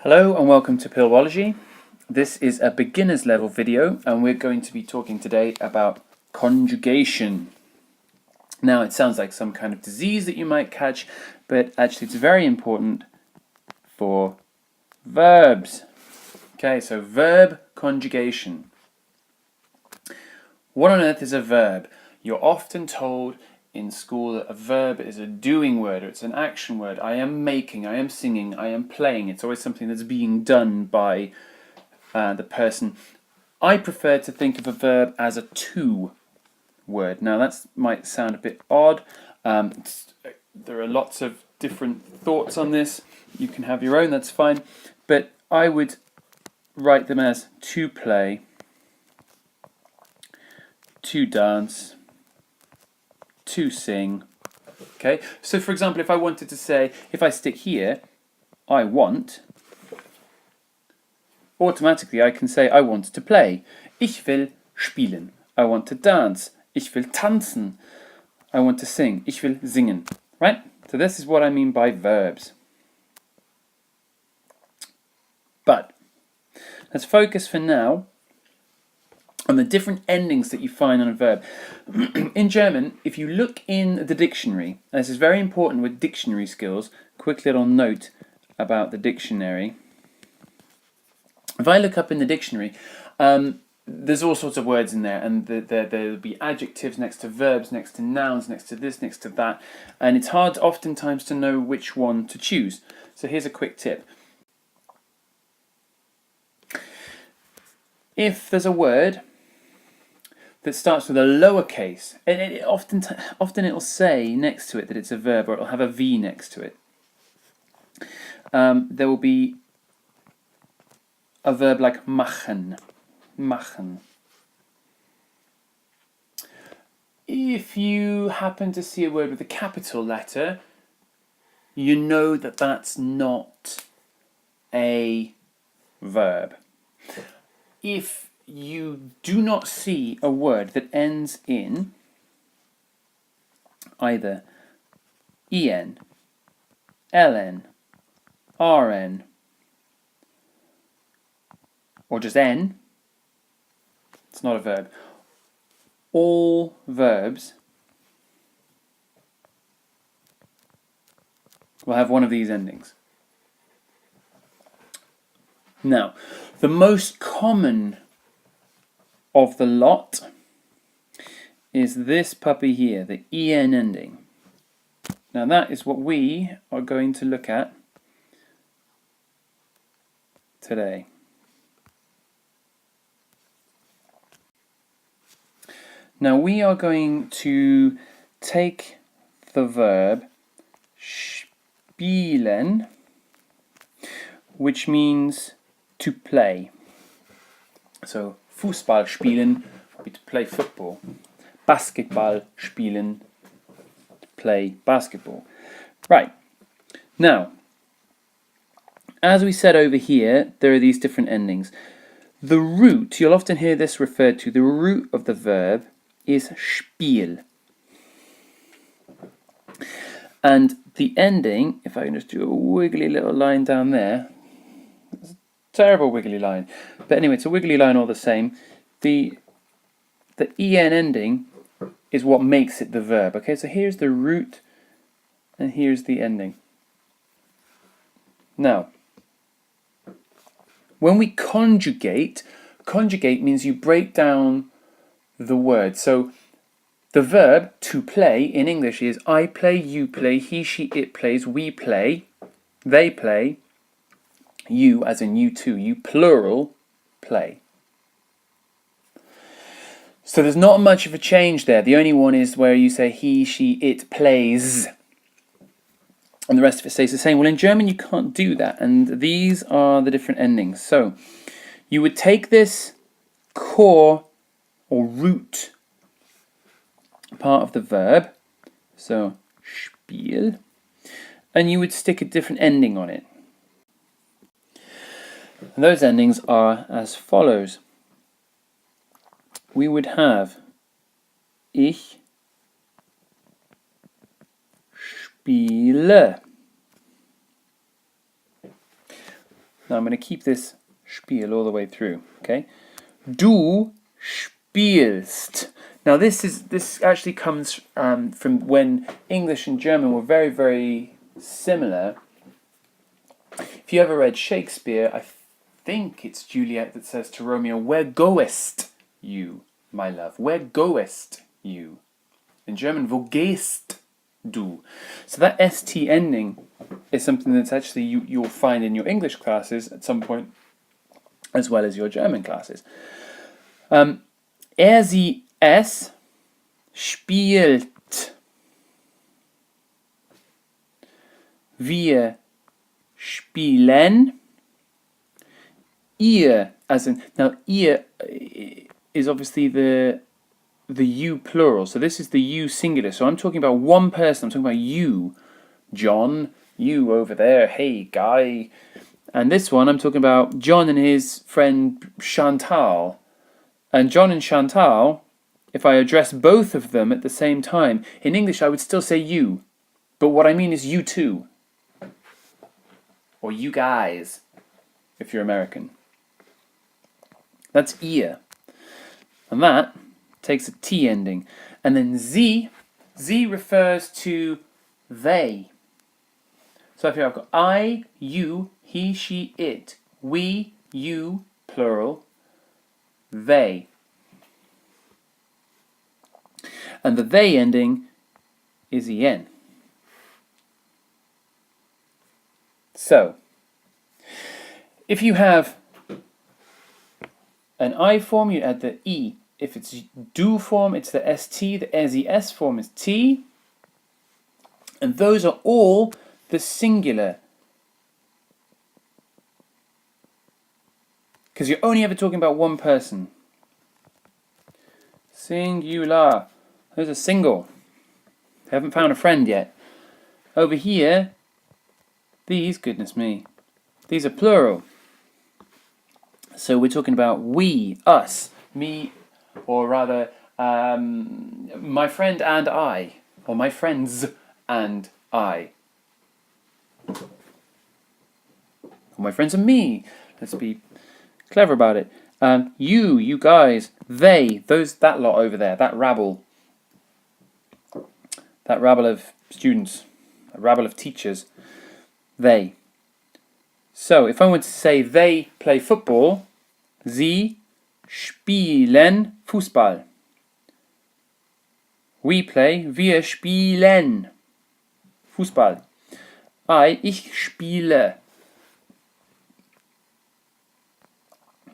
Hello and welcome to Philology. This is a beginner's level video and we're going to be talking today about conjugation. Now it sounds like some kind of disease that you might catch, but actually it's very important for verbs. Okay, so verb conjugation. What on earth is a verb? You're often told in school that a verb is a doing word or it's an action word. I am making, I am singing, I am playing. It's always something that's being done by the person. I prefer to think of a verb as a to word. Now that might sound a bit odd. There are lots of different thoughts on this. You can have your own, that's fine. But I would write them as to play, to dance, to sing. Okay, so for example, if I wanted to say, if I stick here, I want, automatically I can say I want to play. Ich will spielen. I want to dance. Ich will tanzen. I want to sing. Ich will singen. Right? So this is what I mean by verbs. But let's focus for now on the different endings that you find on a verb. In German, if you look in the dictionary, and this is very important with dictionary skills, quick little note about the dictionary. If I look up in the dictionary, there's all sorts of words in there, and there'll be adjectives next to verbs, next to nouns, next to this, next to that, and it's hard oftentimes to know which one to choose. So here's a quick tip. If there's a word that starts with a lowercase, and often it'll say next to it that it's a verb, or it'll have a V next to it. There will be a verb like machen, machen. If you happen to see a word with a capital letter, you know that that's not a verb. If you do not see a word that ends in either en, ln, rn, or just n, it's not a verb. All verbs will have one of these endings. Now, the most common of the lot is this puppy here, the en ending. Now that is what we are going to look at today. Now we are going to take the verb spielen, which means to play. So Fußball spielen would be to play football. Basketball spielen, to play basketball. Right. Now, as we said over here, there are these different endings. The root, you'll often hear this referred to, the root of the verb is Spiel. And the ending, if I can just do a wiggly little line down there, it's a terrible wiggly line. But anyway, it's a wiggly line all the same. The en ending is what makes it the verb. Okay, so here's the root and here's the ending. Now, when we conjugate means you break down the word. So the verb to play in English is I play, you play, he, she, it plays, we play, they play, you as in you two, you plural play. So there's not much of a change there. The only one is where you say he, she, it plays, and the rest of it stays the same. Well, in German you can't do that, and these are the different endings. So you would take this core or root part of the verb, so Spiel, and you would stick a different ending on it. And those endings are as follows. We would have Ich spiele. Now I'm going to keep this Spiel all the way through. Okay, du spielst. Now this actually comes from when English and German were very, very similar. If you ever read Shakespeare, I think it's Juliet that says to Romeo, "Where goest you, my love? Where goest you?" In German, "Wo gehst du?" So that st ending is something that's actually you'll find in your English classes at some point, as well as your German classes. Sie, es spielt. Wir spielen. Ihr, as in, now ihr is obviously the you plural, so this is the you singular. So I'm talking about one person. I'm talking about you, John, you over there, hey guy. And this one I'm talking about John and his friend Chantal. And John and Chantal, if I address both of them at the same time, in English I would still say you, but what I mean is you two, or you guys, if you're American. That's ihr. And that takes a T ending. And then sie refers to they. So if I've got I, you, he, she, it, we, you, plural, they. And the they ending is en. So, if you have an I form, you add the E. If it's du form, it's the ST. The SES form is T. And those are all the singular. Because you're only ever talking about one person. Singular. Those are single. They haven't found a friend yet. Over here, these, goodness me, these are plural. So we're talking about we, us, me, or rather, my friend and I, or my friends and I. Or my friends and me. Let's be clever about it. You guys, they, that lot over there, that rabble of students, a rabble of teachers, they. So if I were to say they play football, sie spielen Fußball. Wir spielen Fußball. Ich spiele.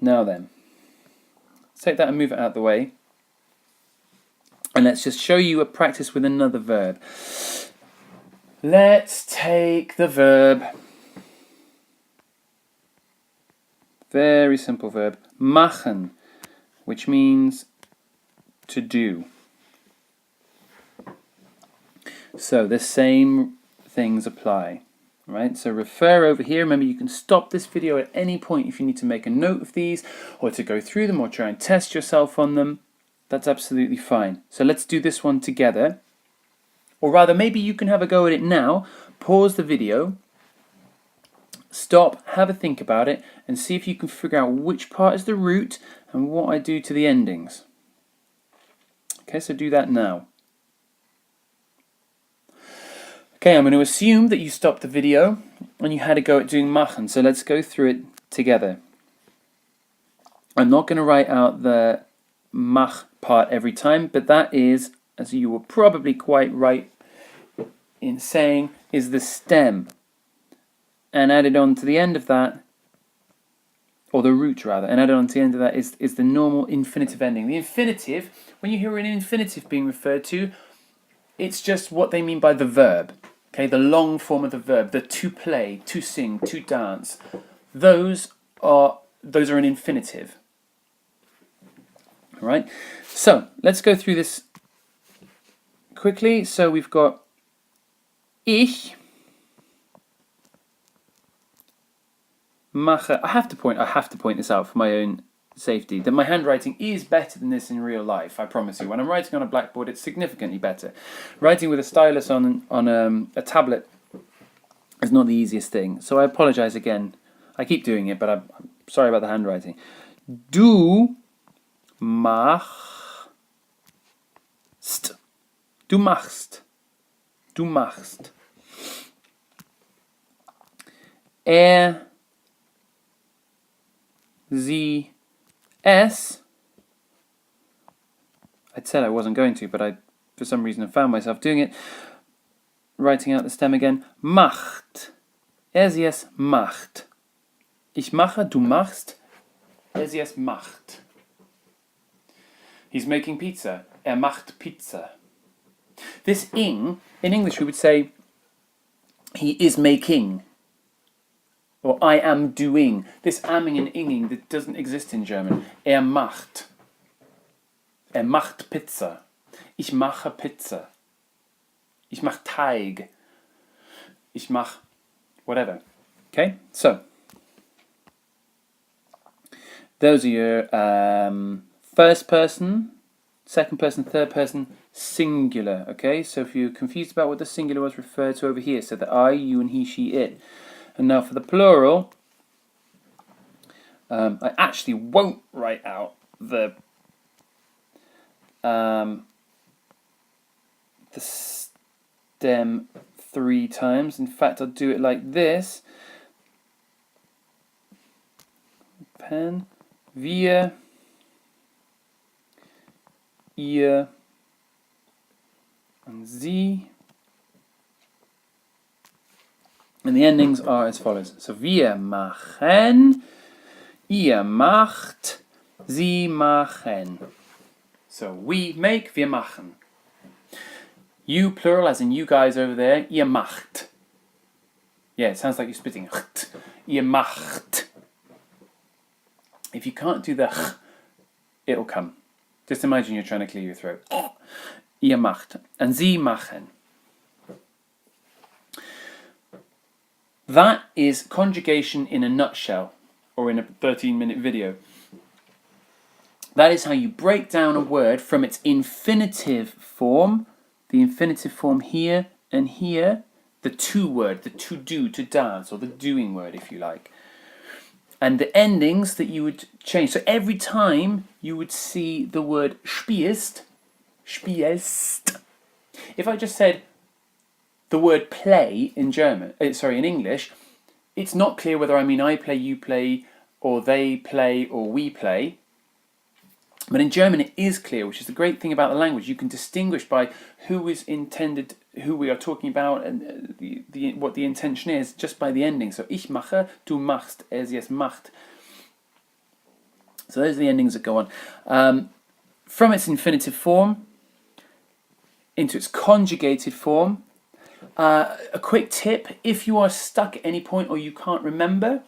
Now then, let's take that and move it out of the way. And let's just show you a practice with another verb. Let's take the verb. Very simple verb. Machen, which means to do. So the same things apply. Right, so refer over here. Remember, you can stop this video at any point if you need to make a note of these, or to go through them, or try and test yourself on them. That's absolutely fine. So let's do this one together. Or rather, maybe you can have a go at it now. Pause the video, stop, have a think about it, and see if you can figure out which part is the root and what I do to the endings. Okay, so do that now. Okay, I'm going to assume that you stopped the video and you had a go at doing machen, so let's go through it together. I'm not going to write out the mach part every time, but that is, as you were probably quite right in saying, is the stem. And added on to the end of that, or the root rather, and added on to the end of that is the normal infinitive ending. The infinitive, when you hear an infinitive being referred to, it's just what they mean by the verb. Okay, the long form of the verb, the to play, to sing, to dance. Those are an infinitive. All right, so let's go through this quickly. So we've got ich mache. I have to point this out for my own safety, that my handwriting is better than this in real life. I promise you. When I'm writing on a blackboard, it's significantly better. Writing with a stylus on a tablet is not the easiest thing. So I apologise again. I keep doing it, but I'm sorry about the handwriting. Du machst. Du machst. Du machst. Er, sie, es. I said I wasn't going to, but for some reason, I found myself doing it. Writing out the stem again. Macht. Er, sie, es macht. Ich mache, du machst. Er, sie, es macht. He's making pizza. Er macht Pizza. This ing, in English we would say, he is making. Or I am doing. This amming and inging that doesn't exist in German. Er macht. Er macht Pizza. Ich mache Pizza. Ich mach Teig. Ich mach whatever. Okay, so those are your first person, second person, third person, singular. Okay, so if you're confused about what the singular was, refer to over here. So the I, you, and he, she, it. And now for the plural, I actually won't write out the stem 3 times. In fact, I'll do it like this. Pen. Wir. Ihr. And sie. And the endings are as follows. So wir machen. Ihr macht. Sie machen. So we make, wir machen. You, plural, as in you guys over there, ihr macht. Yeah, it sounds like you're spitting. Ihr macht. If you can't do the ch, it'll come. Just imagine you're trying to clear your throat. Ihr macht. And sie machen. That is conjugation in a nutshell, or in a 13-minute video. That is how you break down a word from its infinitive form, the infinitive form here and here, the to word, the to do, to dance, or the doing word if you like. And the endings that you would change. So every time you would see the word spielst, spielst. If I just said the word play in in English, it's not clear whether I mean I play, you play, or they play, or we play. But in German it is clear, which is the great thing about the language. You can distinguish by who is intended, who we are talking about, and what the intention is, just by the ending. So ich mache, du machst, er, sie, es macht. So those are the endings that go on. From its infinitive form into its conjugated form. A quick tip, if you are stuck at any point or you can't remember,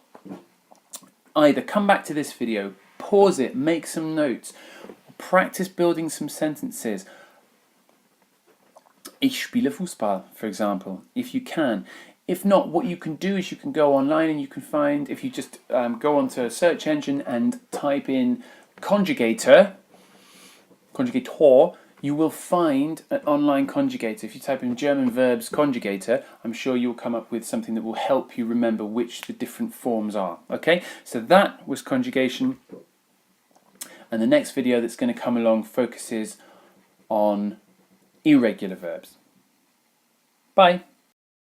either come back to this video, pause it, make some notes, practice building some sentences. Ich spiele Fußball, for example, if you can. If not, what you can do is you can go online and you can find, if you just go onto a search engine and type in conjugator, you will find an online conjugator. If you type in German verbs conjugator, I'm sure you'll come up with something that will help you remember which the different forms are. Okay, so that was conjugation. And the next video that's going to come along focuses on irregular verbs. Bye.